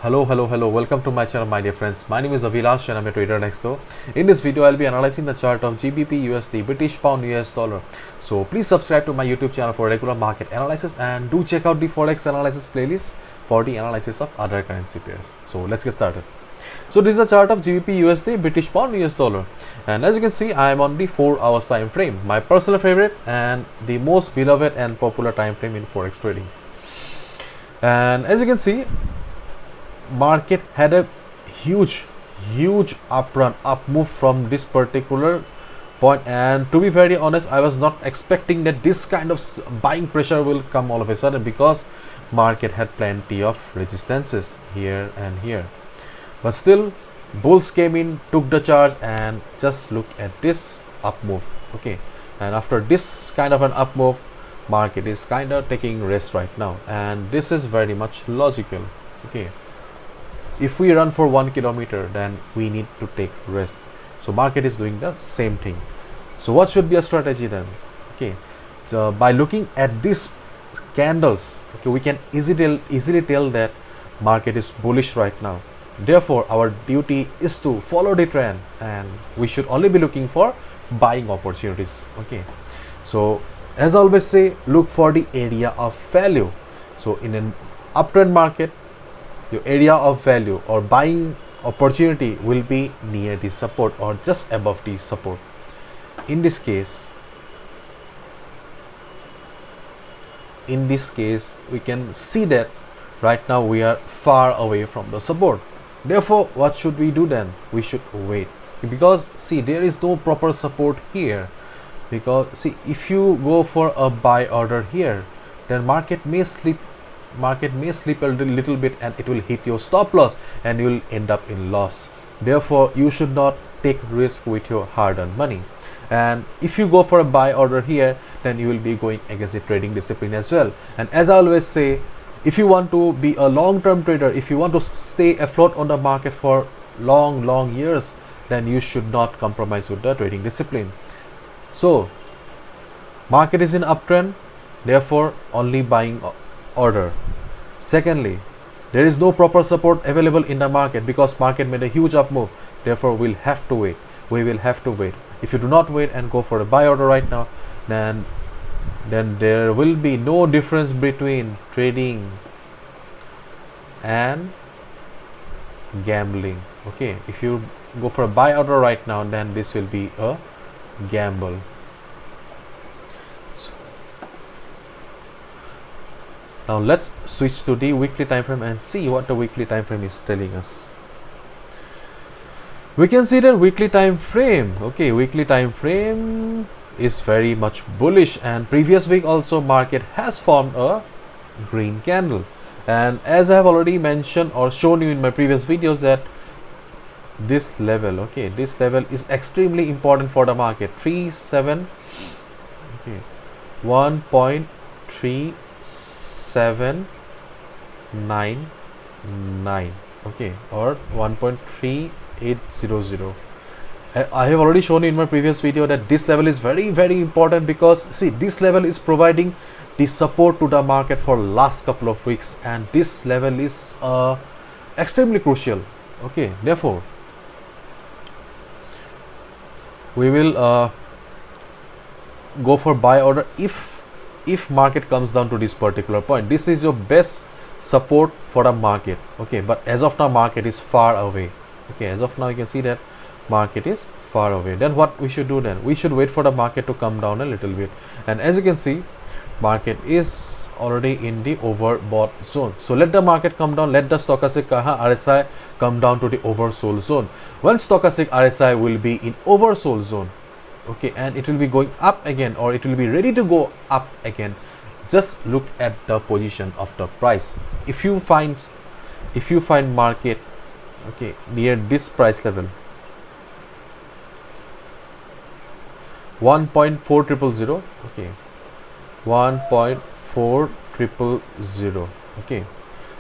Hello. Welcome to my channel, my dear friends. My name is Avilash and I'm a trader next door. In this video, I'll be analyzing the chart of GBP USD, British Pound US Dollar. So please subscribe to my YouTube channel for regular market analysis and do check out the Forex analysis playlist for the analysis of other currency pairs. So let's get started. So this is a chart of GBP USD, British Pound US Dollar, and as you can see, I am on the 4 hours time frame, my personal favorite and the most beloved and popular time frame in Forex trading. And as you can see, market had a huge up move from this particular point, and to be very honest, I was not expecting that this kind of buying pressure will come all of a sudden, because market had plenty of resistances here and here, but still bulls came in, took the charge, and just look at this up move. Okay, and after this kind of an up move, market is kind of taking rest right now, and this is very much logical. Okay, if we run for 1 kilometer, then we need to take rest. So market is doing the same thing. So what should be a strategy then? Okay, so by looking at these candles, okay, we can easily tell that market is bullish right now. Therefore, our duty is to follow the trend, and we should only be looking for buying opportunities. Okay, so as I always say, look for the area of value. So in an uptrend market, your area of value or buying opportunity will be near the support or just above the support. In this case, we can see that right now we are far away from the support. Therefore, what should we do then? We should wait, because see, there is no proper support here. Because see, if you go for a buy order here, then market may slip a little bit, and it will hit your stop loss, and you will end up in loss. Therefore, you should not take risk with your hard-earned money. And if you go for a buy order here, then you will be going against the trading discipline as well. And as I always say, if you want to be a long-term trader, if you want to stay afloat on the market for long years, then you should not compromise with the trading discipline. So market is in uptrend, therefore only buying order. Secondly, there is no proper support available in the market, because market made a huge up move. Therefore, we will have to wait. If you do not wait and go for a buy order right now, then there will be no difference between trading and gambling. Okay, if you go for a buy order right now, then this will be a gamble. Now let's switch to the weekly time frame and see what the weekly time frame is telling us. We can see that weekly time frame. Okay, weekly time frame is very much bullish, and previous week also market has formed a green candle. And as I have already mentioned or shown you in my previous videos, that this level, okay, this level is extremely important for the market. 1.3799, okay, or 1.3800. I have already shown in my previous video that this level is very important, because see, this level is providing the support to the market for last couple of weeks, and this level is extremely crucial. Okay, therefore we will go for buy order if market comes down to this particular point. This is your best support for the market. Okay, but as of now market is far away. Okay, as of now you can see that market is far away. Then what we should do then? We should wait for the market to come down a little bit, and as you can see, market is already in the overbought zone. So let the market come down, let the stochastic RSI come down to the oversold zone. When stochastic RSI will be in oversold zone, okay, and it will be going up again, or it will be ready to go up again, just look at the position of the price. If you find market, okay, near this price level, 1.4000, okay, 1.4000, okay,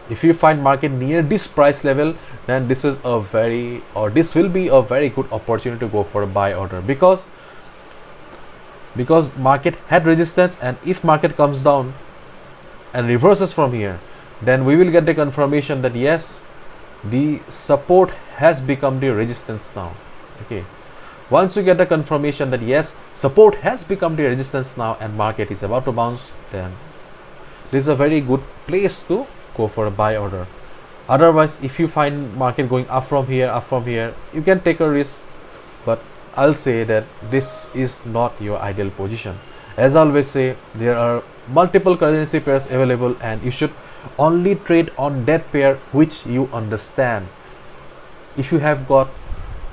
if you find market near this price level, then this is a this will be a very good opportunity to go for a buy order, because market had resistance, and if market comes down and reverses from here, then we will get the confirmation that yes, the support has become the resistance now. Okay, once you get the confirmation that yes, support has become the resistance now and market is about to bounce, then this is a very good place to go for a buy order. Otherwise, if you find market going up from here, you can take a risk, but I'll say that this is not your ideal position. As I always say, there are multiple currency pairs available and you should only trade on that pair which you understand. If you have got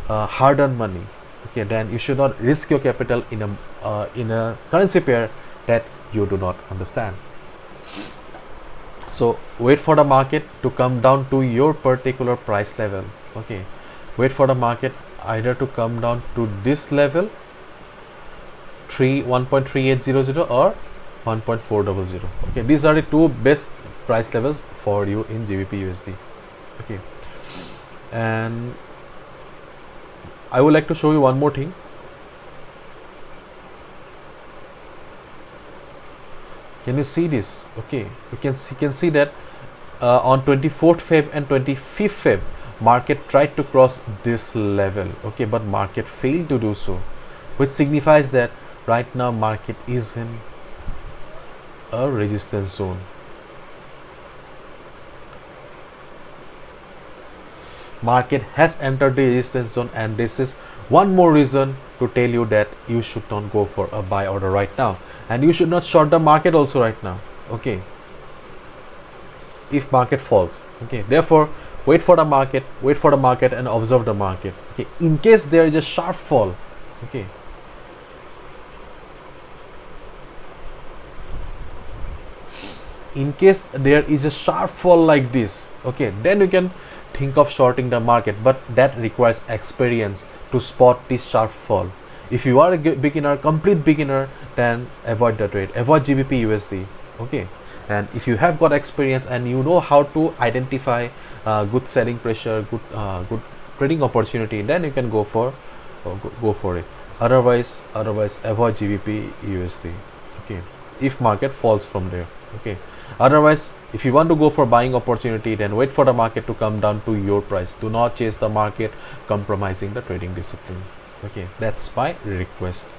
hard-earned money, okay, then you should not risk your capital in a currency pair that you do not understand. So wait for the market to come down to your particular price level. Okay, wait for the market either to come down to this level, 1.3800 or 1.400. Okay, these are the two best price levels for you in GBP USD. Okay, and I would like to show you one more thing. Can you see this? Okay, you can see that on 24th Feb and 25th Feb, market tried to cross this level. Okay, but market failed to do so, which signifies that right now market is in a resistance zone. Market has entered the resistance zone, and this is one more reason to tell you that you should not go for a buy order right now, and you should not short the market also right now. Okay, if market falls. Okay, therefore wait for the market and observe the market. Okay, in case there is a sharp fall, okay, in case there is a sharp fall like this, okay, then you can think of shorting the market, but that requires experience to spot this sharp fall. If you are a beginner, complete beginner, then avoid the trade, avoid GBP USD. Okay, and if you have got experience and you know how to identify good selling pressure, good trading opportunity, then you can go for it. Otherwise avoid GBP USD. Okay, if market falls from there. Okay, otherwise if you want to go for buying opportunity, then wait for the market to come down to your price. Do not chase the market, compromising the trading discipline. Okay, that's my request.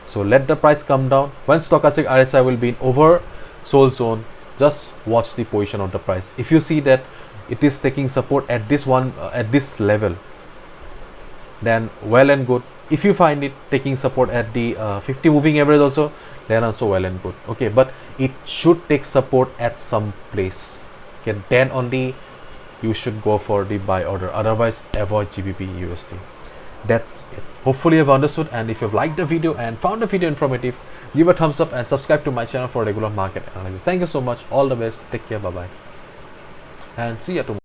So let the price come down. When stochastic RSI will be in oversold zone, just watch the position of the price. If you see that it is taking support at this level, then well and good. If you find it taking support at the 50 moving average also, then also well and good. Okay, but it should take support at some place. Okay, then only you should go for the buy order. Otherwise avoid GBP USD. That's it. Hopefully you've understood, and if you've liked the video and found the video informative, give a thumbs up and subscribe to my channel for regular market analysis. Thank you so much. All the best. Take care. Bye bye, and see you tomorrow.